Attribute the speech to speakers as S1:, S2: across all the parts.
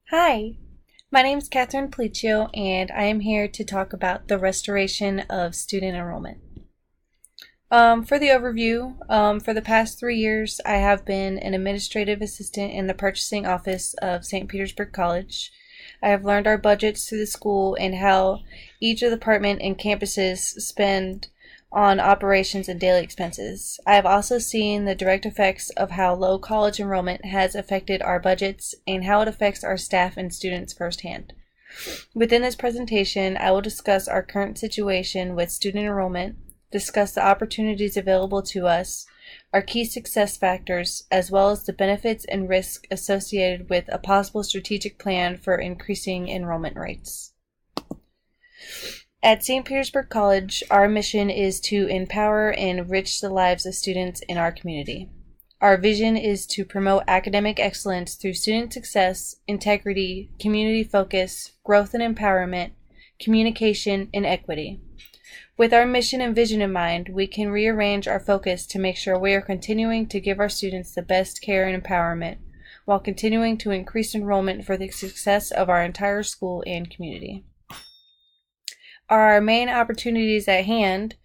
S1: Hi, my name is Catherine Pliccio, and I am here to talk about the restoration of student enrollment. For the overview, for the past 3 years, I have been an administrative assistant in the purchasing office of St. Petersburg College. I have learned our budgets through the school and how each of the department and campuses spend on operations and daily expenses. I have also seen the direct effects of how low college enrollment has affected our budgets and how it affects our staff and students firsthand. Within this presentation, I will discuss our current situation with student enrollment, discuss the opportunities available to us, our key success factors, as well as the benefits and risks associated with a possible strategic plan for increasing enrollment rates. At St. Petersburg College, our mission is to empower and enrich the lives of students in our community. Our vision is to promote academic excellence through student success, integrity, community focus, growth and empowerment, communication, and equity. With our mission and vision in mind, we can rearrange our focus to make sure we are continuing to give our students the best care and empowerment, while continuing to increase enrollment for the success of our entire school and community. Our main opportunities at hand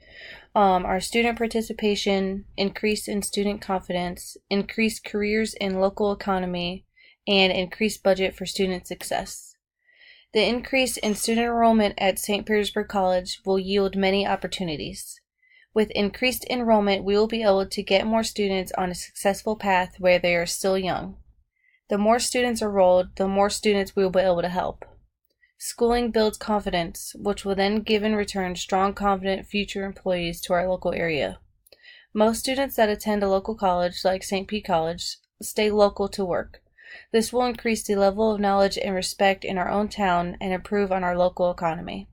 S1: are student participation, increase in student confidence, increased careers in local economy, and increased budget for student success. The increase in student enrollment at St. Petersburg College will yield many opportunities. With increased enrollment, we will be able to get more students on a successful path where they are still young. The more students enrolled, the more students we will be able to help. Schooling builds confidence, which will then give in return strong, confident future employees to our local area. Most students that attend a local college, like St. Pete College, stay local to work. This will increase the level of knowledge and respect in our own town and improve on our local economy.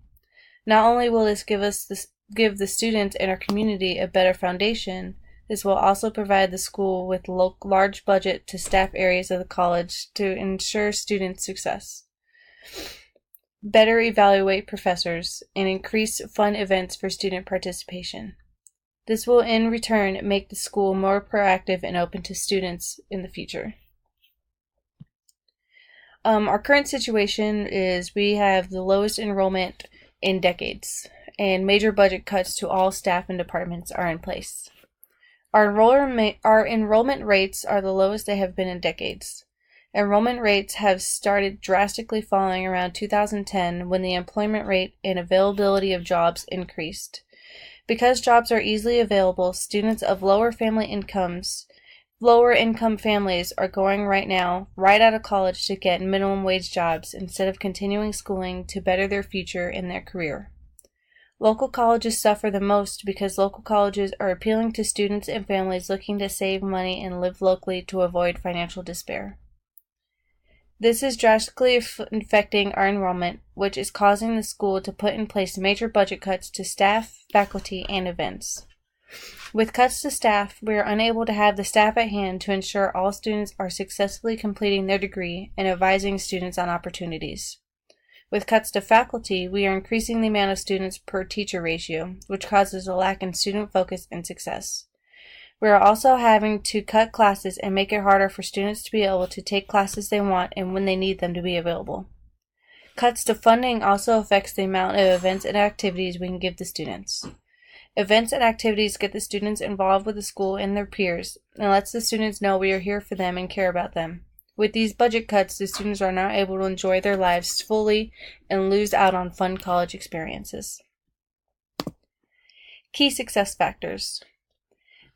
S1: Not only will this give the students in our community a better foundation, this will also provide the school with large budget to staff areas of the college to ensure student success, better evaluate professors, and increase fun events for student participation. This will in return make the school more proactive and open to students in the future. Our current situation is we have the lowest enrollment in decades, and major budget cuts to all staff and departments are in place. Our enrollment rates are the lowest they have been in decades. Enrollment rates have started drastically falling around 2010 when the employment rate and availability of jobs increased. Because jobs are easily available, students of lower income families are going right out of college to get minimum wage jobs instead of continuing schooling to better their future in their career. Local colleges suffer the most because local colleges are appealing to students and families looking to save money and live locally to avoid financial despair. This is drastically affecting our enrollment, which is causing the school to put in place major budget cuts to staff, faculty, and events. With cuts to staff, we are unable to have the staff at hand to ensure all students are successfully completing their degree and advising students on opportunities. With cuts to faculty, we are increasing the amount of students per teacher ratio, which causes a lack in student focus and success. We are also having to cut classes and make it harder for students to be able to take classes they want and when they need them to be available. Cuts to funding also affects the amount of events and activities we can give the students. Events and activities get the students involved with the school and their peers and lets the students know we are here for them and care about them. With these budget cuts, the students are not able to enjoy their lives fully and lose out on fun college experiences. Key success factors.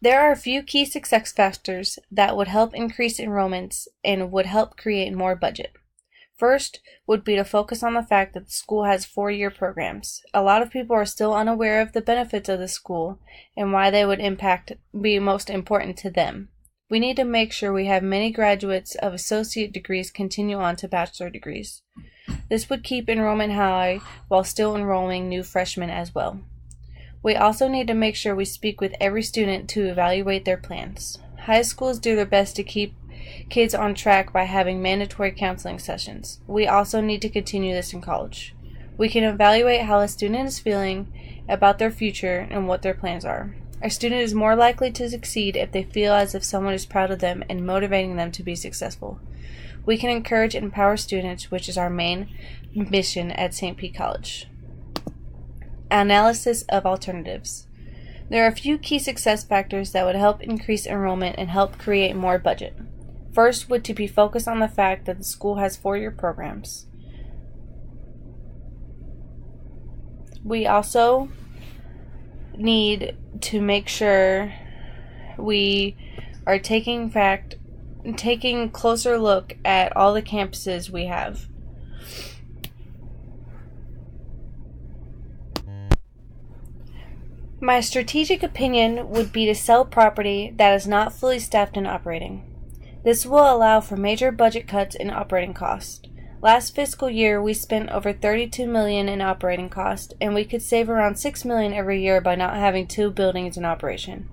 S1: There are a few key success factors that would help increase enrollments and would help create more budget. First would be to focus on the fact that the school has 4-year programs. A lot of people are still unaware of the benefits of the school and why they would be most important to them. We need to make sure we have many graduates of associate degrees continue on to bachelor degrees. This would keep enrollment high while still enrolling new freshmen as well. We also need to make sure we speak with every student to evaluate their plans. High schools do their best to keep kids on track by having mandatory counseling sessions. We also need to continue this in college. We can evaluate how a student is feeling about their future and what their plans are. A student is more likely to succeed if they feel as if someone is proud of them and motivating them to be successful. we can encourage and empower students, which is our main mission at St. Pete College. Analysis of alternatives. There are a few key success factors that would help increase enrollment and help create more budget. First would to be focused on the fact that the school has 4-year programs. We also need to make sure we are taking closer look at all the campuses we have. My strategic opinion would be to sell property that is not fully staffed and operating. This will allow for major budget cuts in operating costs. Last fiscal year, we spent over $32 million in operating costs, and we could save around $6 million every year by not having 2 buildings in operation.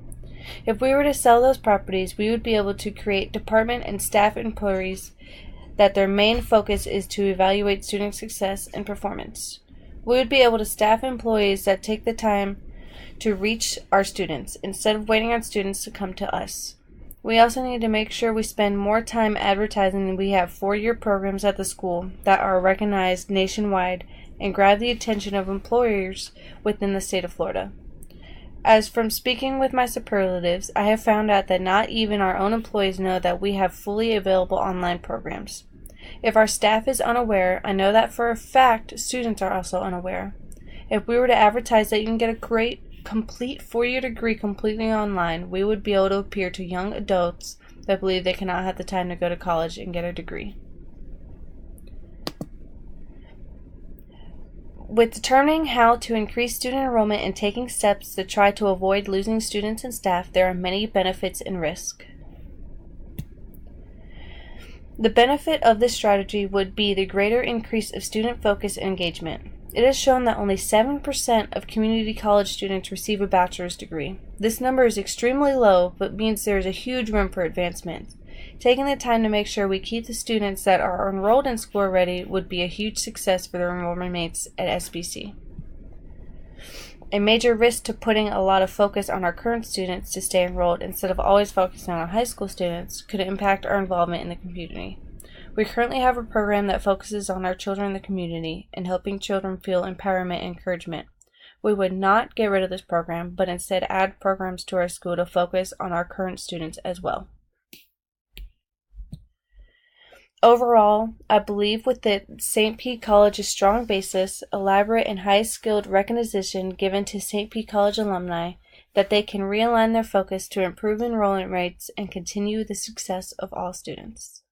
S1: If we were to sell those properties, we would be able to create department and staff employees that their main focus is to evaluate student success and performance. We would be able to staff employees that take the time to reach our students instead of waiting on students to come to us. We also need to make sure we spend more time advertising that we have 4-year programs at the school that are recognized nationwide and grab the attention of employers within the state of Florida. As from speaking with my superlatives, I have found out that not even our own employees know that we have fully available online programs. If our staff is unaware, I know that for a fact students are also unaware. If we were to advertise that you can get a great complete 4-year degree completely online, we would be able to appeal to young adults that believe they cannot have the time to go to college and get a degree. With determining how to increase student enrollment and taking steps to try to avoid losing students and staff, there are many benefits and risks. The benefit of this strategy would be the greater increase of student focus and engagement. It is shown that only 7% of community college students receive a bachelor's degree. This number is extremely low, but means there is a huge room for advancement. Taking the time to make sure we keep the students that are enrolled in school already would be a huge success for their enrollment mates at SPC. A major risk to putting a lot of focus on our current students to stay enrolled instead of always focusing on high school students could impact our involvement in the community. We currently have a program that focuses on our children in the community and helping children feel empowerment and encouragement. We would not get rid of this program, but instead add programs to our school to focus on our current students as well. Overall, I believe with the St. Pete College's strong basis, elaborate and high-skilled recognition given to St. Pete College alumni, that they can realign their focus to improve enrollment rates and continue the success of all students.